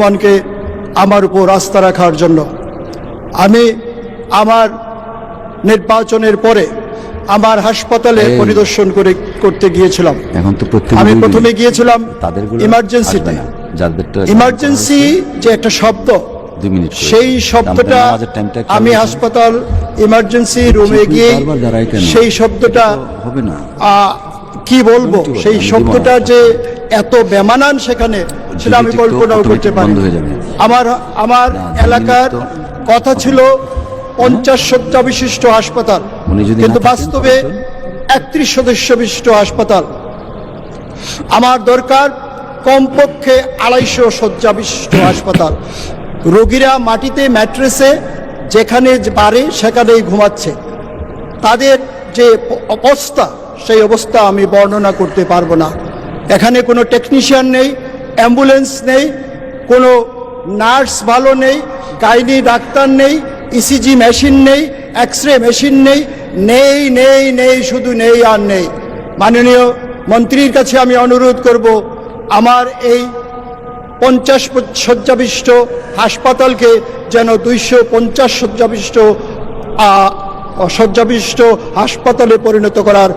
ভগবানকে আমার উপর আস্থা রাখার জন্য আমি আমার নির্বাচনের পরে আমার হাসপাতালে পরিদর্শন করতে গিয়েছিলাম। আমি প্রথমে গিয়েছিলাম ইমার্জেন্সিতে। ইমার্জেন্সি যে একটা শব্দ, সেই শব্দটা আমি হাসপাতাল ইমার্জেন্সি রুমে গিয়ে সেই শব্দটা কি বলবো, সেই শব্দটা যে এত বেমানান সেখানে, সেটা আমি কল্পনাও করতে পারি। আমার এলাকার কথা ছিল 50 শয্যা বিশিষ্ট হাসপাতাল, কিন্তু বাস্তবে 31 সদস্য বিশিষ্ট হাসপাতাল। আমার দরকার কমপক্ষে 250 শয্যা বিশিষ্ট হাসপাতাল। রোগীরা মাটিতে ম্যাট্রেসে যেখানে পারে সেখানেই ঘুমাচ্ছে। তাদের যে অবস্থা, সেই অবস্থা আমি বর্ণনা করতে পারবো না। এখানে কোনো টেকনিশিয়ান নেই, অ্যাম্বুলেন্স নেই, কোনো নার্স ভালো নেই, গাইনি ডাক্তার নেই, ইসিজি মেশিন নেই, এক্সরে মেশিন নেই, নেই নেই নেই, শুধু নেই আর নেই। মাননীয় মন্ত্রীর কাছে আমি অনুরোধ করব, আমার এই 50 শয্যাবিশিষ্ট হাসপাতালকে যেন 250 শয্যাবিশিষ্ট হাসপাতালে পরিণত করার